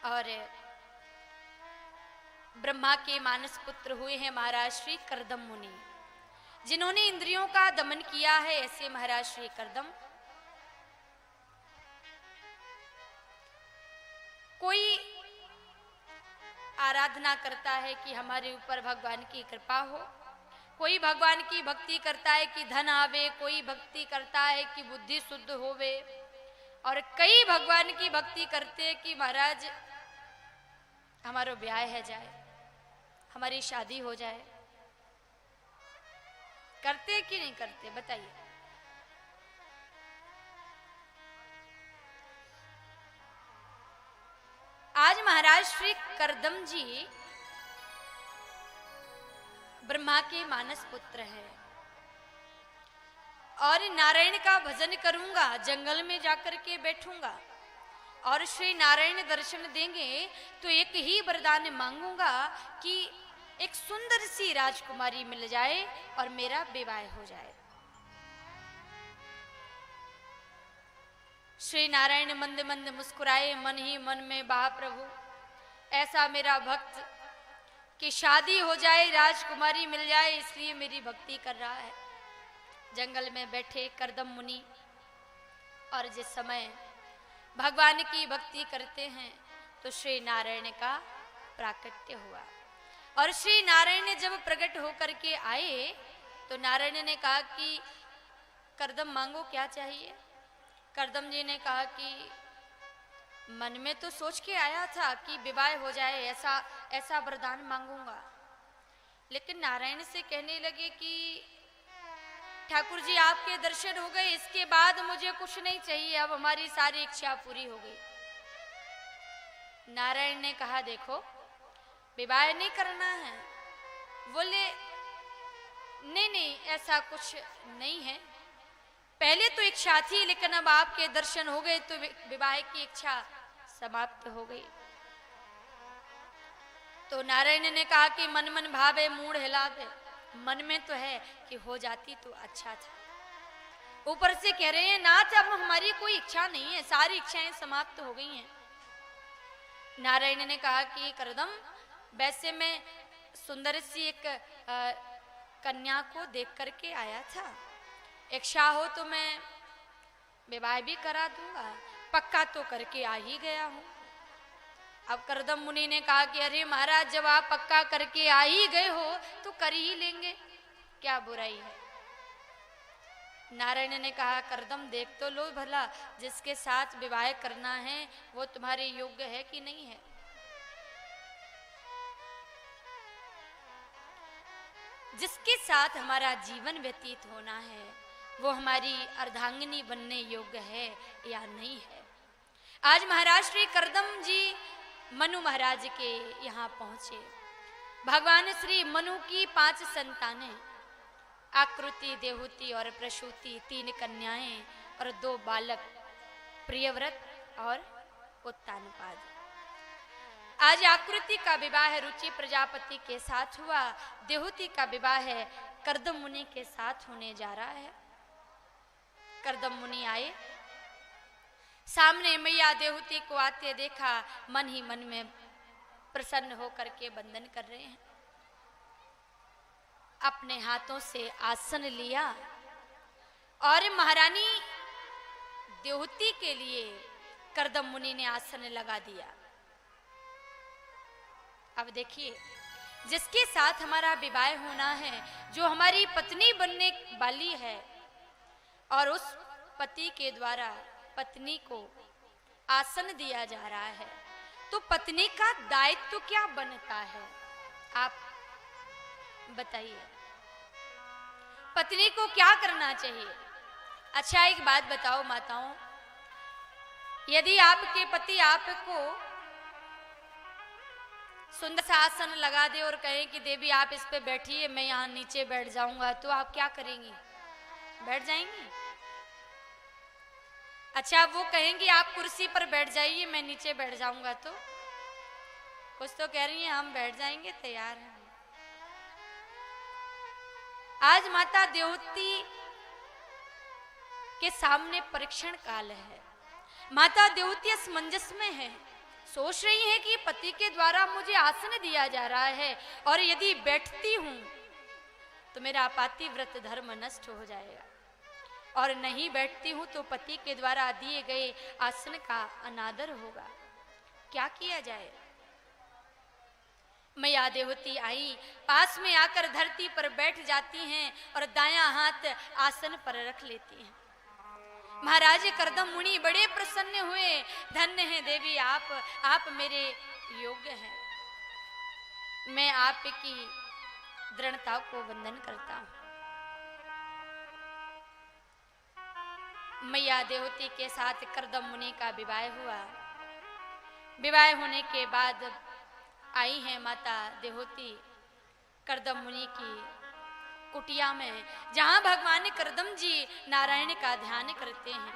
और ब्रह्मा के मानस पुत्र हुए हैं महाराज श्री करदम मुनि, जिन्होंने इंद्रियों का दमन किया है। ऐसे महाराज श्री करदम कोई आराधना करता है कि हमारे ऊपर भगवान की कृपा हो, कोई भगवान की भक्ति करता है कि धन आवे, कोई भक्ति करता है कि बुद्धि शुद्ध होवे, और कई भगवान की भक्ति करते हैं कि महाराज हमारा ब्याह है जाए, हमारी शादी हो जाए। करते कि नहीं करते बताइए। आज महाराज श्री करदम जी ब्रह्मा के मानस पुत्र है, और नारायण का भजन करूंगा, जंगल में जाकर के बैठूंगा और श्री नारायण दर्शन देंगे तो एक ही वरदान मांगूंगा कि एक सुंदर सी राजकुमारी मिल जाए और मेरा विवाह हो जाए। श्री नारायण मंद मंद मुस्कुराए, मन ही मन में बहा प्रभु ऐसा मेरा भक्त कि शादी हो जाए, राजकुमारी मिल जाए, इसलिए मेरी भक्ति कर रहा है। जंगल में बैठे करदम मुनि और जिस समय भगवान की भक्ति करते हैं तो श्री नारायण का प्राकट्य हुआ, और श्री नारायण जब प्रकट होकर के आए तो नारायण ने कहा कि करदम मांगो क्या चाहिए। करदम जी ने कहा कि मन में तो सोच के आया था कि विवाह हो जाए, ऐसा वरदान मांगूंगा, लेकिन नारायण से कहने लगे कि ठाकुर जी आपके दर्शन हो गए, इसके बाद मुझे कुछ नहीं चाहिए, अब हमारी सारी इच्छा पूरी हो गई। नारायण ने कहा देखो विवाह नहीं करना है। बोले नहीं ऐसा कुछ नहीं है, पहले तो इच्छा थी लेकिन अब आपके दर्शन हो गए तो विवाह की इच्छा समाप्त हो गई। तो नारायण ने कहा कि मन मन भावे मूढ़ हिलावे, मन में तो है कि हो जाती तो अच्छा था, ऊपर से कह रहे हैं नाथ अब हमारी कोई इच्छा नहीं है, सारी इच्छाएं समाप्त हो गई हैं। नारायण ने कहा कि करदम वैसे मैं सुंदर सी एक कन्या को देख करके आया था, इच्छा हो तो मैं विवाह भी करा दूंगा, पक्का तो करके आ ही गया हूं। अब करदम मुनि ने कहा कि अरे महाराज जब आप पक्का करके आ ही गए हो तो कर ही लेंगे, क्या बुराई है। नारायण ने कहा करदम देख तो लो भला जिसके साथ विवाह करना है वो तुम्हारे योग्य है कि नहीं है। जिसके साथ हमारा जीवन व्यतीत होना है वो हमारी अर्धांगिनी बनने योग्य है या नहीं है। आज महाराज श्री करदम जी मनु महाराज के यहाँ पहुंचे। भगवान श्री मनु की 5 संतानें, आकृति, देहुति और प्रसूति, 3 कन्याएं और 2 बालक, प्रियव्रत और उत्तानपाद। आज आकृति का विवाह रुचि प्रजापति के साथ हुआ, देहुति का विवाह करदम मुनि के साथ होने जा रहा है। करदम मुनि आए, सामने मैया देहुति को आते देखा, मन ही मन में प्रसन्न होकर के वंदन कर रहे हैं। अपने हाथों से आसन लिया और महारानी देहुति के लिए करदम मुनि ने आसन लगा दिया। अब देखिए जिसके साथ हमारा विवाह होना है, जो हमारी पत्नी बनने वाली है, और उस पति के द्वारा पत्नी को आसन दिया जा रहा है, तो पत्नी का दायित्व तो क्या बनता है आप बताइए। पत्नी को क्या करना चाहिए। अच्छा एक बात बताओ माताओं, यदि आपके पति आपको सुंदर सा आसन लगा दे और कहे कि देवी आप इस पे बैठिए, मैं यहाँ नीचे बैठ जाऊंगा, तो आप क्या करेंगी, बैठ जाएंगी। अच्छा वो कहेंगे आप कुर्सी पर बैठ जाइए, मैं नीचे बैठ जाऊंगा, तो कुछ तो कह रही हैं हम बैठ जाएंगे, तैयार हैं। आज माता देवती के सामने परीक्षण काल है। माता देवती असमंजस में है, सोच रही हैं कि पति के द्वारा मुझे आसन दिया जा रहा है और यदि बैठती हूं तो मेरा पातिव्रत धर्म नष्ट हो जाएगा, और नहीं बैठती हूं तो पति के द्वारा दिए गए आसन का अनादर होगा। क्या किया जाए? मैया देवती आई, पास में आकर धरती पर बैठ जाती हैं और दायां हाथ आसन पर रख लेती हैं। महाराज करदम मुनि बड़े प्रसन्न हुए। धन्य है देवी आप मेरे योग्य हैं, मैं आपकी दृढ़ता को वंदन करता हूं। मैया देवती के साथ करदम मुनि का विवाह हुआ। विवाह होने के बाद आई हैं माता देवती करदम मुनि की कुटिया में, जहां भगवान करदम जी नारायण का ध्यान करते हैं।